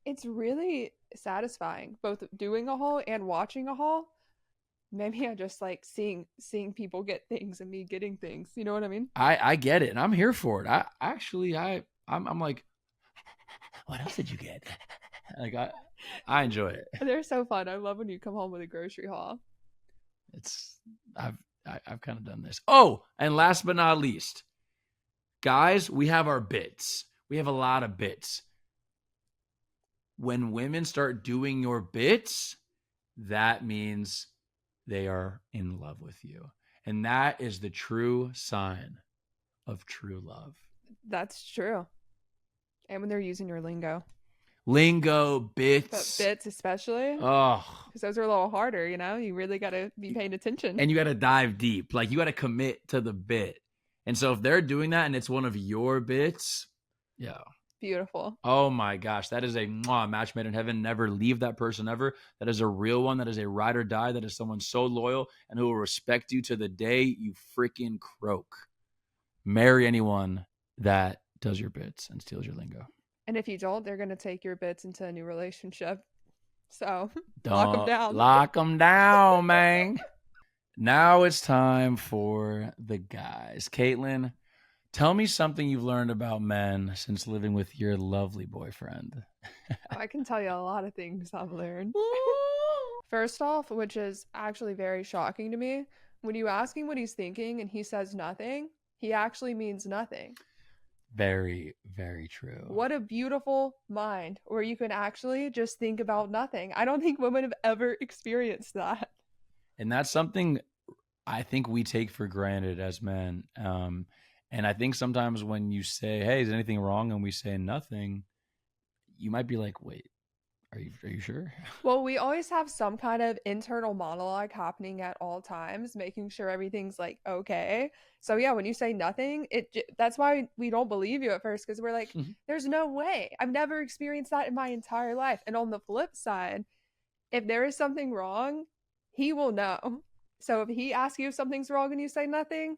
It's really satisfying, both doing a haul and watching a haul. Maybe I just like seeing people get things and me getting things. You know what I mean? I get it, and I'm here for it. I'm like, what else did you get? Like I enjoy it. They're so fun. I love when you come home with a grocery haul. I've kind of done this. Oh, and last but not least, guys, we have our bits. We have a lot of bits. When women start doing your bits, that means they are in love with you. And that is the true sign of true love. That's true. And when they're using your lingo. Lingo, But bits. bits especially. Oh. Because those are a little harder, you know? You really got to be paying attention. And you got to dive deep. Like, you got to commit to the bit. And so if they're doing that and it's one of your bits, yeah. Beautiful. Oh my gosh, that is a match made in heaven. Never leave that person ever. That is a real one. That is a ride or die. That is someone so loyal and who will respect you to the day you freaking croak. Marry anyone that does your bits and steals your lingo. And if you don't, they're going to take your bits into a new relationship. So Don't lock them down. Lock them down, man. Now it's time for the guys. Caitlin, tell me something you've learned about men since living with your lovely boyfriend. I can tell you a lot of things I've learned. First off, which is actually very shocking to me, when you ask him what he's thinking and he says nothing, he actually means nothing. Very, very true. What a beautiful mind where you can actually just think about nothing. I don't think women have ever experienced that. And that's something I think we take for granted as men. And I think sometimes when you say, hey, is anything wrong? And we say nothing, you might be like, wait, are you sure? Well, we always have some kind of internal monologue happening at all times, making sure everything's like okay. So yeah, when you say nothing, that's why we don't believe you at first, because we're like, there's no way. I've never experienced that in my entire life. And on the flip side, if there is something wrong, he will know. So if he asks you if something's wrong and you say nothing,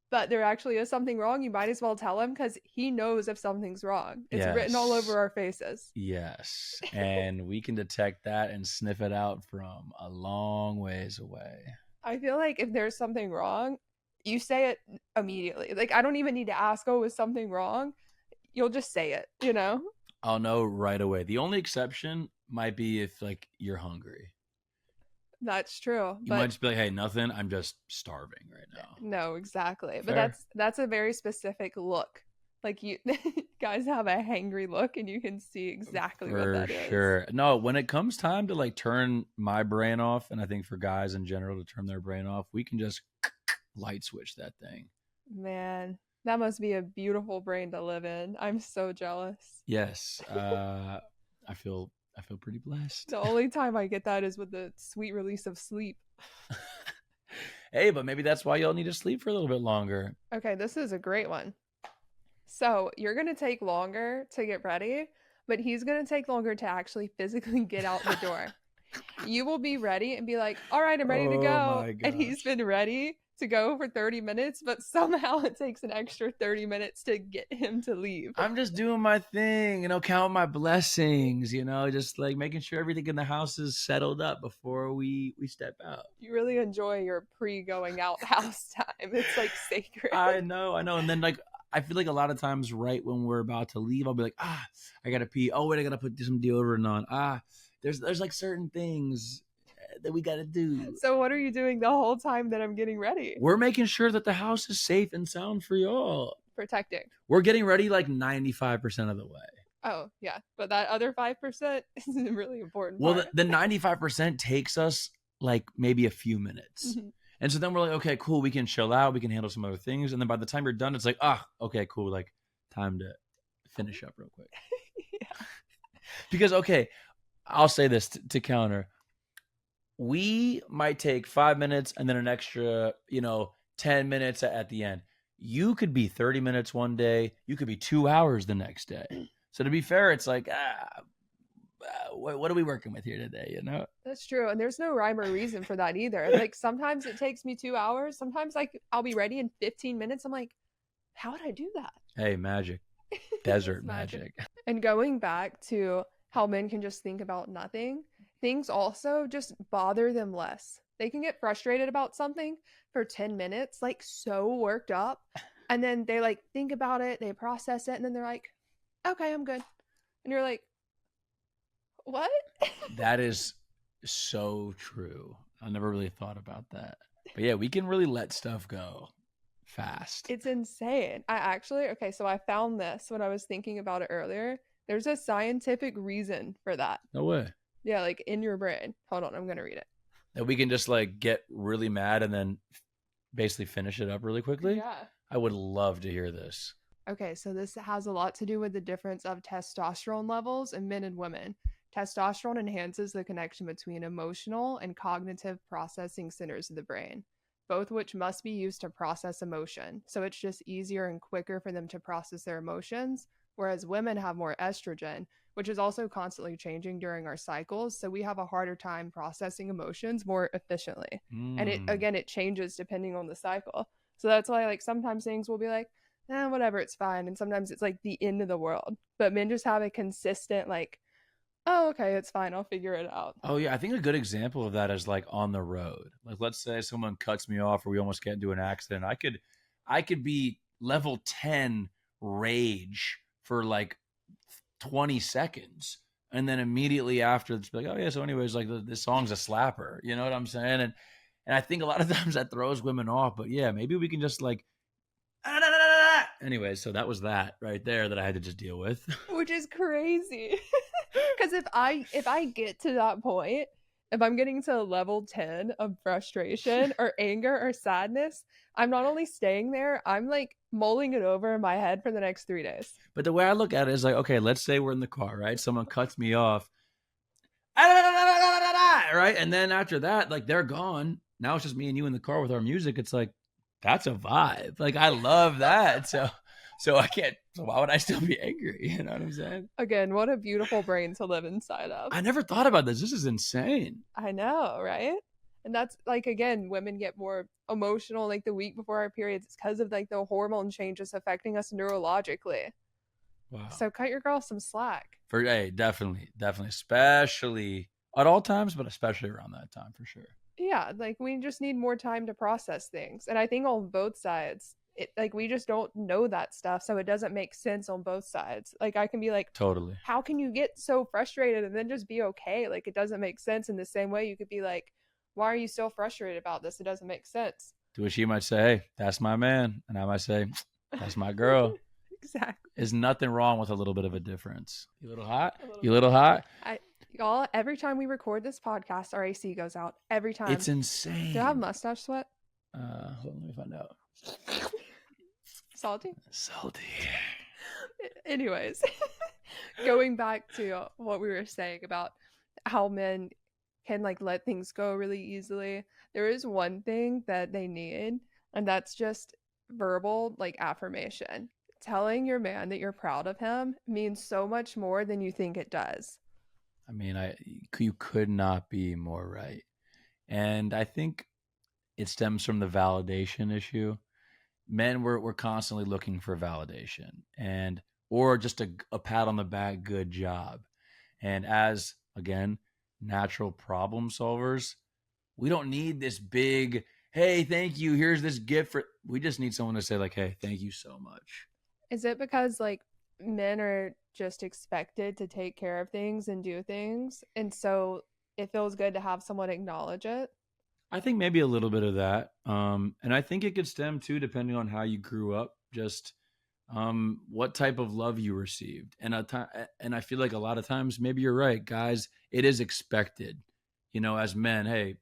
but there actually is something wrong, you might as well tell him, because he knows if something's wrong. It's written all over our faces. Yes. And we can detect that and sniff it out from a long ways away. I feel like if there's something wrong, you say it immediately. Like, I don't even need to ask, oh, is something wrong? You'll just say it, you know? I'll know right away. The only exception might be if, like, you're hungry. That's true. You might just be like, hey, nothing. I'm just starving right now. No, exactly. Fair. But that's a very specific look. Like, you guys have a hangry look and you can see exactly what that is. For sure. No, when it comes time to like turn my brain off, and I think for guys in general to turn their brain off, we can just light switch that thing. Man, that must be a beautiful brain to live in. I'm so jealous. Yes. I feel pretty blessed. The only time I get that is with the sweet release of sleep. Hey, but maybe that's why y'all need to sleep for a little bit longer. Okay, this is a great one. So you're going to take longer to get ready, but he's going to take longer to actually physically get out the door. You will be ready and be like, all right, I'm ready to Oh go. my And he's gosh. been ready to go for 30 minutes, but somehow it takes an extra 30 minutes to get him to leave. I'm just doing my thing, count my blessings, just like making sure everything in the house is settled up before we step out. You really enjoy your pre-going out house time. It's like sacred. I know. And then like I feel like a lot of times right when we're about to leave, I'll be like, I gotta pee. Oh wait, I gotta put some deodorant on. There's like certain things that we gotta do. So what are you doing the whole time that I'm getting ready? We're making sure that the house is safe and sound for y'all. Protecting. We're getting ready like 95% of the way. Oh, yeah. But that other 5% is a really important Well, part. the 95% takes us like maybe a few minutes. Mhm. And so then we're like, okay, cool. We can chill out. We can handle some other things. And then by the time you're done, it's like, okay, cool. Like time to finish up real quick. Yeah. Because, okay, I'll say this to counter. We might take 5 minutes and then an extra, 10 minutes at the end. You could be 30 minutes one day. You could be 2 hours the next day. So to be fair, it's like, what are we working with here today? That's true. And there's no rhyme or reason for that either. Like sometimes it takes me 2 hours. Sometimes like I'll be ready in 15 minutes. I'm like, how would I do that? Hey, magic. Desert magic. And going back to how men can just think about nothing, things also just bother them less. They can get frustrated about something for 10 minutes, like so worked up. And then they like think about it, they process it, and then they're like, okay, I'm good. And you're like, what? That is so true. I never really thought about that. But yeah, we can really let stuff go fast. It's insane. Okay, so I found this when I was thinking about it earlier. There's a scientific reason for that. No way. Yeah, like in your brain. Hold on, I'm going to read it. That we can just like get really mad and then basically finish it up really quickly? Yeah. I would love to hear this. Okay, so this has a lot to do with the difference of testosterone levels in men and women. Testosterone enhances the connection between emotional and cognitive processing centers of the brain, both which must be used to process emotion. So it's just easier and quicker for them to process their emotions, whereas women have more estrogen, which is also constantly changing during our cycles. So we have a harder time processing emotions more efficiently. And it changes depending on the cycle. So that's why like sometimes things will be like, whatever, it's fine. And sometimes it's like the end of the world. But men just have a consistent, like, oh, okay, it's fine. I'll figure it out. Oh, yeah. I think a good example of that is like on the road. Like, let's say someone cuts me off or we almost get into an accident. I could be level 10 rage for like 20 seconds. And then immediately after, it's like, oh, yeah. So, anyways, like this song's a slapper. You know what I'm saying? And I think a lot of times that throws women off. But yeah, maybe we can just like, anyway, so that was that right there that I had to just deal with. Which is crazy. Because if I get to that point, if I'm getting to level 10 of frustration or anger or sadness, I'm not only staying there, I'm like mulling it over in my head for the next 3 days. But the way I look at it is like, okay, let's say we're in the car, right? Someone cuts me off. Right? And then after that, like they're gone. Now it's just me and you in the car with our music. It's like, that's a vibe. Like I love that. So I can't. So why would I still be angry? You know what I'm saying? Again, what a beautiful brain to live inside of. I never thought about this. This is insane. I know, right? And that's like, again, women get more emotional like the week before our periods. It's because of like the hormone changes affecting us neurologically. Wow. So cut your girl some slack. Definitely, especially at all times, but especially around that time for sure. Yeah, like we just need more time to process things. And I think on both sides, we just don't know that stuff, so it doesn't make sense on both sides. Like I can be like, totally, how can you get so frustrated and then just be okay? Like it doesn't make sense. In the same way you could be like, why are you still frustrated about this? It doesn't make sense. To which she might say, hey, that's my man, and I might say, that's my girl. Exactly. There's nothing wrong with a little bit of a difference. You a little hot? You a little hot? Y'all, every time we record this podcast, our AC goes out. Every time. It's insane. Do I have mustache sweat? Hold on, let me find out. Salty? Salty. Anyways, going back to what we were saying about how men can like let things go really easily. There is one thing that they need, and that's just verbal like affirmation. Telling your man that you're proud of him means so much more than you think it does. I mean, you could not be more right. And I think it stems from the validation issue. Men we're constantly looking for validation and or just a pat on the back, good job. And as again, natural problem solvers, we don't need this big, hey, thank you, here's this gift for we just need someone to say like, hey, thank you so much. Is it because like men are just expected to take care of things and do things, and so it feels good to have someone acknowledge it? I think maybe a little bit of that. And I think it could stem too, depending on how you grew up, just what type of love you received. And I feel like a lot of times, maybe you're right, guys, it is expected, as men, hey,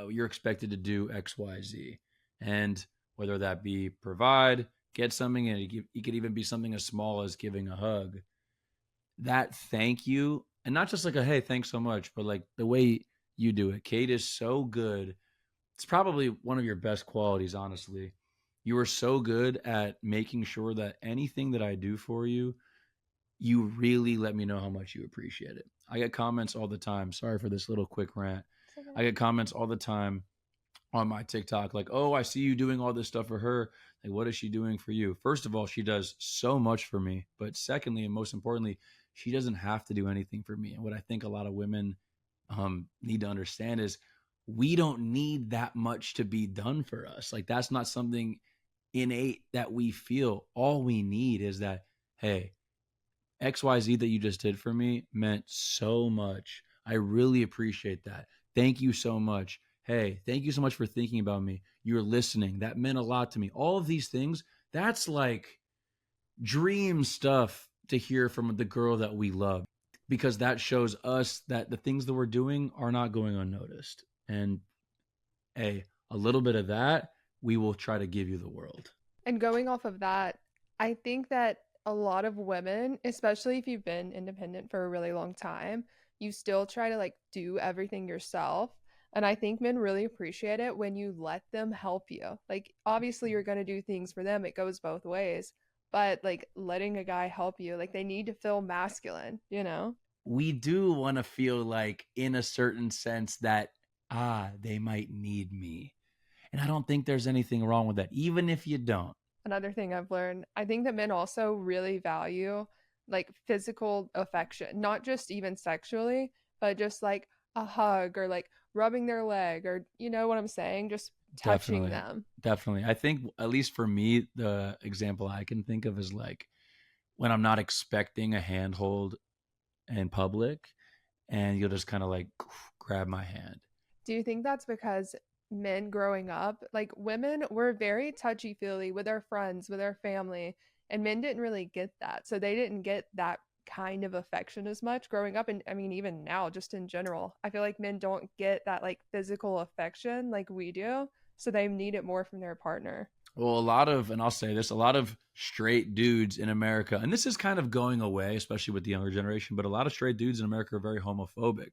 you're expected to do X, Y, Z. And whether that be provide, get something, and it could even be something as small as giving a hug. That thank you, and not just like a, hey, thanks so much, but like the way you do it. Kate is so good. It's probably one of your best qualities, honestly. You are so good at making sure that anything that I do for you, you really let me know how much you appreciate it. I get comments all the time. Sorry for this little quick rant. It's okay. I get comments all the time on my TikTok, like, oh, I see you doing all this stuff for her. Like, what is she doing for you? First of all, she does so much for me. But secondly, and most importantly, she doesn't have to do anything for me. And what I think a lot of women need to understand is we don't need that much to be done for us. Like, that's not something innate that we feel. All we need is that, hey, XYZ that you just did for me meant so much. I really appreciate that. Thank you so much. Hey, thank you so much for thinking about me. You're listening. That meant a lot to me. All of these things, that's like dream stuff to hear from the girl that we love because that shows us that the things that we're doing are not going unnoticed. And a little bit of that, we will try to give you the world. And going off of that, I think that a lot of women, especially if you've been independent for a really long time, you still try to like do everything yourself. And I think men really appreciate it when you let them help you. Like, obviously, you're going to do things for them, it goes both ways. But like letting a guy help you, like they need to feel masculine, you know? We do want to feel like, in a certain sense, that, they might need me. And I don't think there's anything wrong with that, even if you don't. Another thing I've learned, I think that men also really value like physical affection, not just even sexually, but just like a hug or like rubbing their leg or you know what I'm saying, just touching Definitely. them. Definitely. I think, at least for me, the example I can think of is like when I'm not expecting a handhold in public and you'll just kind of like grab my hand. Do you think that's because men growing up, like women were very touchy feely with their friends, with their family, and men didn't really get that. So they didn't get that kind of affection as much growing up. And I mean, even now, just in general, I feel like men don't get that like physical affection like we do. So they need it more from their partner. Well, a lot of, and I'll say this, a lot of straight dudes in America, and this is kind of going away, especially with the younger generation, but a lot of straight dudes in America are very homophobic,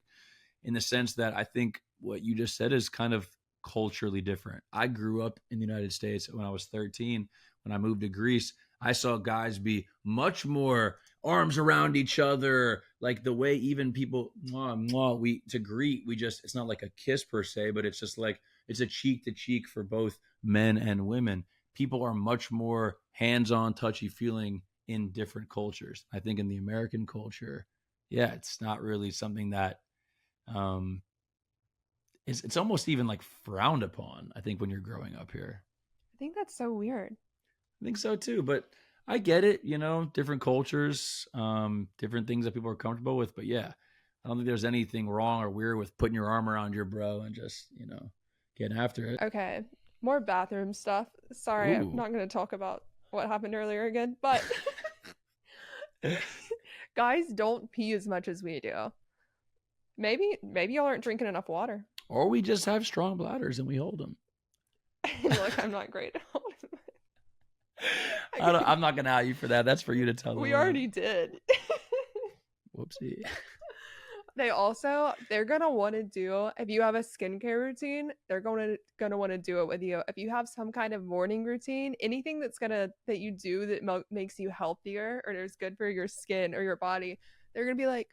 in the sense that I think what you just said is kind of culturally different. I grew up in the United States when I was 13. When I moved to Greece, I saw guys be much more arms around each other, like the way even people mwah, mwah, we to greet, we just, it's not like a kiss per se, but it's just like it's a cheek to cheek for both men and women. People are much more hands-on, touchy feeling in different cultures. I think in the American culture, yeah, it's not really something that um it's almost even like frowned upon, I think, when you're growing up here. I think that's so weird. I think so too, but I get it, different cultures, different things that people are comfortable with. But yeah, I don't think there's anything wrong or weird with putting your arm around your bro and just, getting after it. Okay, more bathroom stuff. Sorry, I'm Ooh. not going to talk about what happened earlier again, but guys don't pee as much as we do. Maybe y'all aren't drinking enough water. Or we just have strong bladders and we hold them. Look, I'm not great at holding I'm not going to out you for that. That's for you to tell the We world. already did. Whoopsie. They're gonna want to do, if you have a skincare routine, they're gonna want to do it with you. If you have some kind of morning routine, anything that you do that makes you healthier or is good for your skin or your body, they're gonna be like,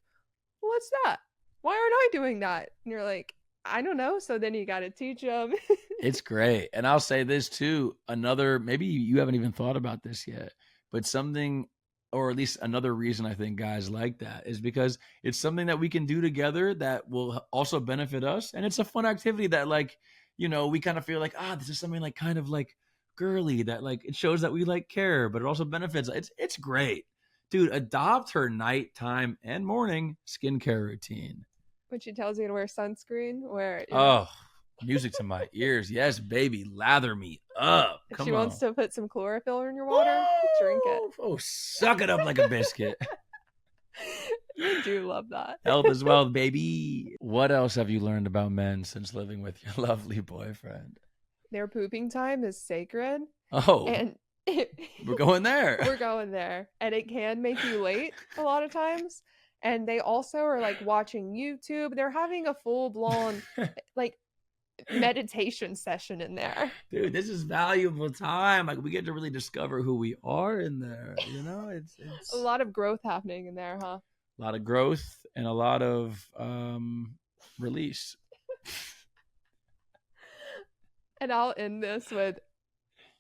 what's that? Why aren't I doing that? And you're like, I don't know. So then you got to teach them. It's great. And I'll say this too. Another, maybe you haven't even thought about this yet, but something, or at least another reason I think guys like that is because it's something that we can do together that will also benefit us. And it's a fun activity that, like, we kind of feel like, this is something like kind of like girly that like it shows that we like care, but it also benefits. It's great. Dude, adopt her nighttime and morning skincare routine. When she tells you to wear sunscreen, Oh, music to my ears. Yes, baby. Lather me up. if she Come wants on. to put some chlorophyll in your water, drink it. Woo! Oh, suck it up like a biscuit. You do love that. Health is wealth, baby. What else have you learned about men since living with your lovely boyfriend? Their pooping time is sacred. Oh, And we're going there. We're going there. And it can make you late a lot of times. And they also are like watching YouTube. They're having a full blown like meditation session in there. Dude, this is valuable time. Like we get to really discover who we are in there. It's A lot of growth happening in there, huh? a lot of growth and a lot of release. And I'll end this with,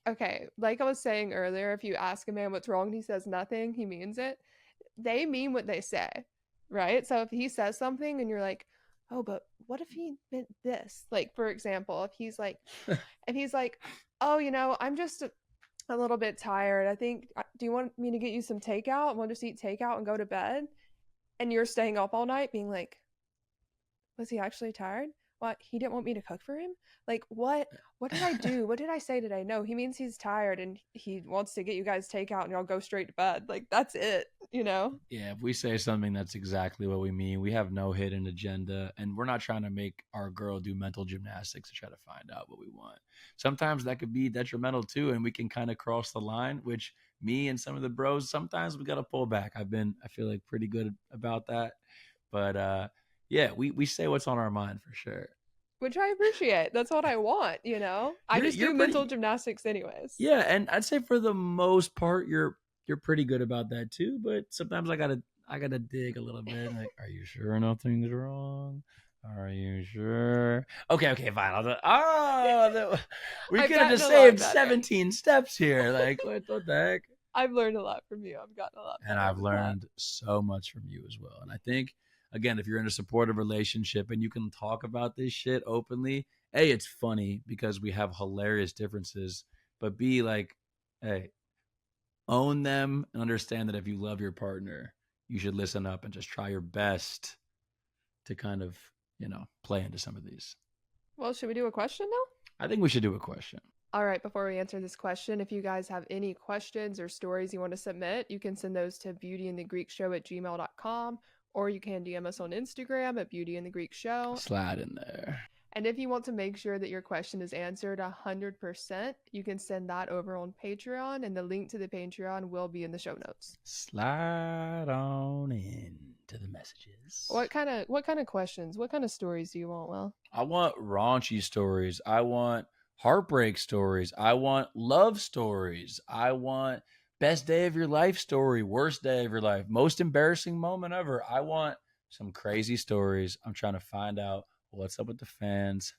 okay, like I was saying earlier, if you ask a man what's wrong and he says nothing, he means it. They mean what they say, right? So if he says something and you're like, oh, but what if he meant this? Like, for example, if he's like, oh, I'm just a little bit tired. I think, do you want me to get you some takeout? And we'll just eat takeout and go to bed. And you're staying up all night being like, was he actually tired? What? He didn't want me to cook for him? Like, what? What did I do? What did I say today? No, he means he's tired and he wants to get you guys takeout and y'all go straight to bed. Like, that's it, Yeah, if we say something, that's exactly what we mean. We have no hidden agenda, and we're not trying to make our girl do mental gymnastics to try to find out what we want. Sometimes that could be detrimental too, and we can kind of cross the line, which me and some of the bros, sometimes we got to pull back. I feel like pretty good about that. But yeah, we say what's on our mind for sure. Which I appreciate. That's what I want, I just do mental gymnastics anyways. Yeah, and I'd say for the most part, you're pretty good about that too. But sometimes I gotta dig a little bit. Like, are you sure nothing's wrong? Are you sure? Okay, fine. We could have just saved 17 steps here. Like, what the heck? I've learned a lot from you. I've gotten a lot. And I've learned so much from you as well. And I think, again, if you're in a supportive relationship and you can talk about this shit openly, A, it's funny because we have hilarious differences, but B, like, hey, own them and understand that if you love your partner, you should listen up and just try your best to kind of, play into some of these. Well, should we do a question now? I think we should do a question. All right, before we answer this question, if you guys have any questions or stories you want to submit, you can send those to beautyandthegreekshow@gmail.com, or you can DM us on Instagram at beautyandthegreekshow. Slide in there. And if you want to make sure that your question is answered 100%, you can send that over on Patreon, and the link to the Patreon will be in the show notes. Slide on in to the messages. What kind of questions? What kind of stories do you want, Will? I want raunchy stories. I want heartbreak stories. I want love stories. I want best day of your life story, worst day of your life, most embarrassing moment ever. I want some crazy stories. I'm trying to find out what's up with the fans.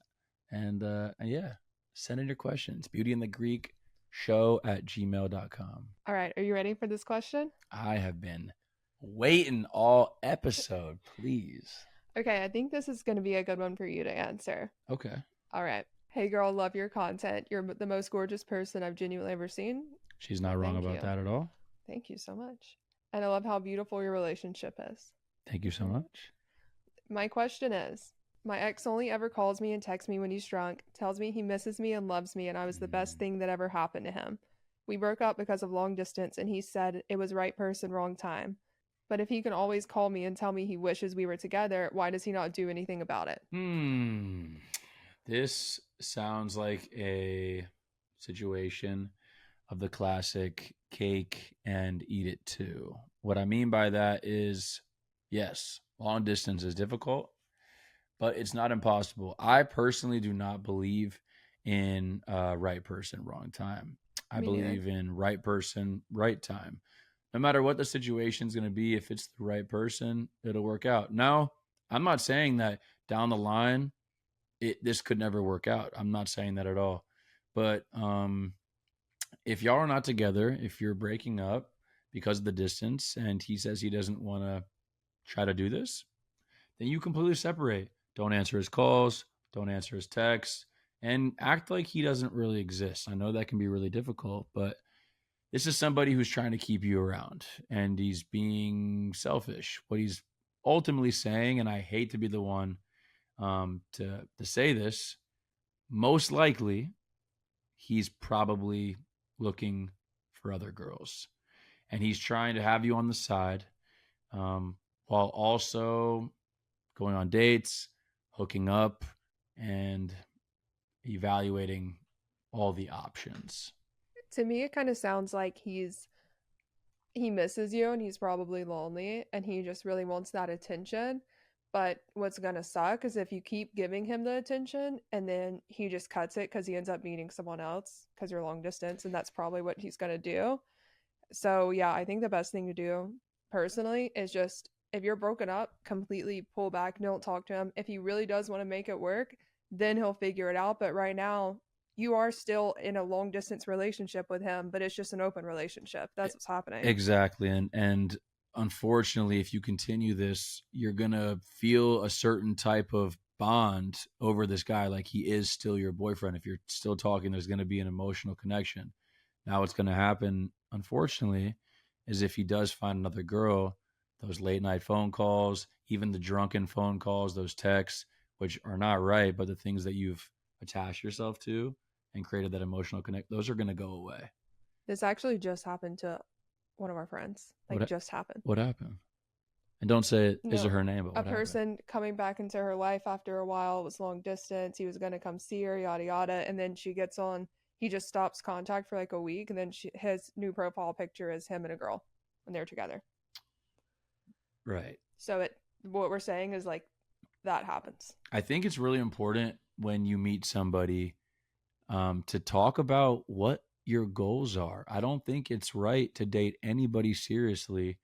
And yeah, send in your questions. beautyandthegreekshow@gmail.com. All right. Are you ready for this question? I have been waiting all episode, please. Okay, I think this is going to be a good one for you to answer. Okay. All right. Hey, girl, love your content. You're the most gorgeous person I've genuinely ever seen. She's not wrong about that at all. Thank you so much. And I love how beautiful your relationship is. Thank you so much. My question is, my ex only ever calls me and texts me when he's drunk, tells me he misses me and loves me, and I was the best thing that ever happened to him. We broke up because of long distance, and he said it was right person, wrong time. But if he can always call me and tell me he wishes we were together, why does he not do anything about it? This sounds like a situation of the classic cake and eat it too. What I mean by that is, yes, long distance is difficult, but it's not impossible. I personally do not believe in right person, wrong time. I believe in right person, right time. no matter what the situation is going to be, if it's the right person, it'll work out. Now, I'm not saying that down the line this could never work out. I'm not saying that at all. But if y'all are not together, if you're breaking up because of the distance, and he says he doesn't want to try to do this, then you completely separate. Don't answer his calls, don't answer his texts, and act like he doesn't really exist. I know that can be really difficult, but this is somebody who's trying to keep you around, and he's being selfish. What he's ultimately saying, and I hate to be the one to say this, most likely he's probably looking for other girls, and he's trying to have you on the side, while also going on dates, hooking up, and evaluating all the options. To me, it kind of sounds like he misses you and he's probably lonely and he just really wants that attention. But what's gonna suck is if you keep giving him the attention and then he just cuts it because he ends up meeting someone else because you're long distance, and that's probably what he's gonna do. So yeah, I think the best thing to do personally is just if you're broken up, completely pull back, don't talk to him. If he really does want to make it work, then he'll figure it out. But right now, you are still in a long distance relationship with him, but it's just an open relationship. That's what's happening. Exactly. And unfortunately, if you continue this, you're going to feel a certain type of bond over this guy, like he is still your boyfriend. If you're still talking, there's going to be an emotional connection. Now, what's going to happen, unfortunately, is if he does find another girl, those late night phone calls, even the drunken phone calls, those texts, which are not right, but the things that you've attached yourself to and created that emotional connect, those are going to go away. This actually just happened to one of our friends. Like, What just happened. what happened? And don't say it is No, or her name, but a what happened? person coming back into her life after a while was long distance. He was going to come see her, yada yada, and then she gets on. He just stops contact for like a week, and then his new profile picture is him and a girl when they're together. Right. So what we're saying is like that happens. I think it's really important when you meet somebody, to talk about what your goals are. I don't think it's right to date anybody seriously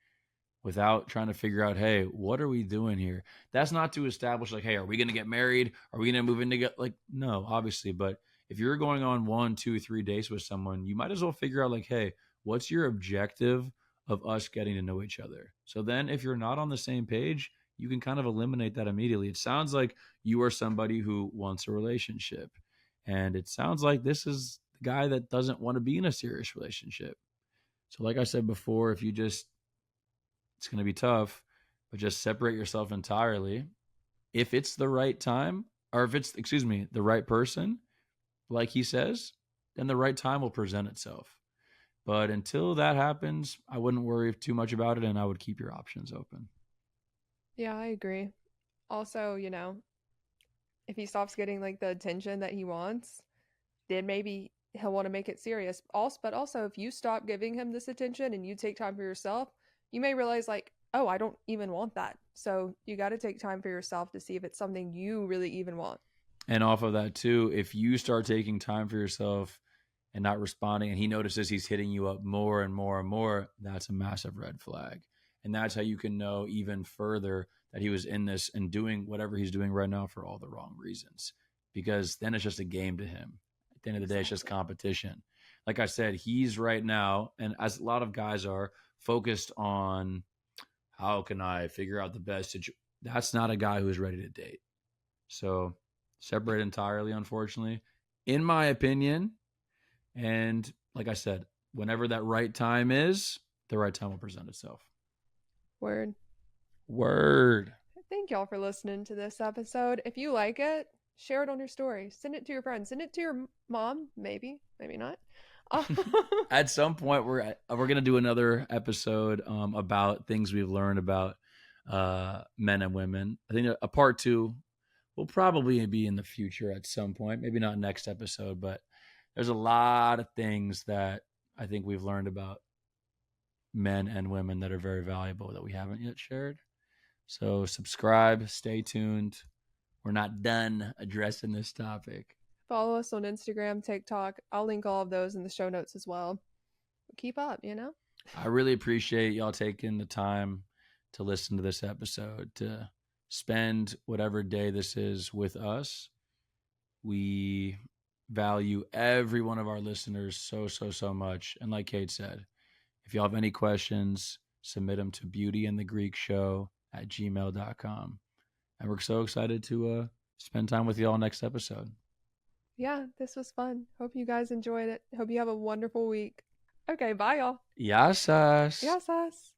without trying to figure out, hey, what are we doing here? That's not to establish like, hey, are we going to get married? Are we going to move in together? Like, no, obviously. But if you're going on 1, 2, 3 dates with someone, you might as well figure out like, hey, what's your objective of us getting to know each other? So then if you're not on the same page, you can kind of eliminate that immediately. It sounds like you are somebody who wants a relationship. And it sounds like this is the guy that doesn't want to be in a serious relationship. So, like I said before, if you just it's going to be tough, but just separate yourself entirely. If it's the right time, or if it's, excuse me, the right person, like he says, then the right time will present itself. But until that happens, I wouldn't worry too much about it, and I would keep your options open. Yeah, I agree. Also, if he stops getting like the attention that he wants, then maybe he'll want to make it serious. Also, but also if you stop giving him this attention and you take time for yourself, you may realize like, oh, I don't even want that. So you got to take time for yourself to see if it's something you really even want. And off of that, too, if you start taking time for yourself and not responding, and he notices he's hitting you up more and more and more, that's a massive red flag. And that's how you can know even further that he was in this and doing whatever he's doing right now for all the wrong reasons. Because then it's just a game to him. At the end of the day, it's just competition. Like I said, he's right now, and as a lot of guys are, focused on how can I figure out the best situation. That's not a guy who's ready to date. So separate entirely, unfortunately, in my opinion. And like I said, whenever that right time is, the right time will present itself. Word. Word. Thank y'all for listening to this episode. If you like it, share it on your story. Send it to your friends. Send it to your mom, maybe, maybe not. At some point, we're gonna do another episode about things we've learned about men and women. I think a part two will probably be in the future at some point. Maybe not next episode, but there's a lot of things that I think we've learned about men and women that are very valuable that we haven't yet shared. So subscribe, stay tuned. We're not done addressing this topic. Follow us on Instagram, TikTok. I'll link all of those in the show notes as well. Keep up, I really appreciate y'all taking the time to listen to this episode, to spend whatever day this is with us. We value every one of our listeners so, so, so much. And like Kate said, if y'all have any questions, submit them to beautyandthegreekshow at gmail.com. And we're so excited to spend time with y'all next episode. Yeah, this was fun. Hope you guys enjoyed it. Hope you have a wonderful week. Okay, bye, y'all. Yasas. Yes, us.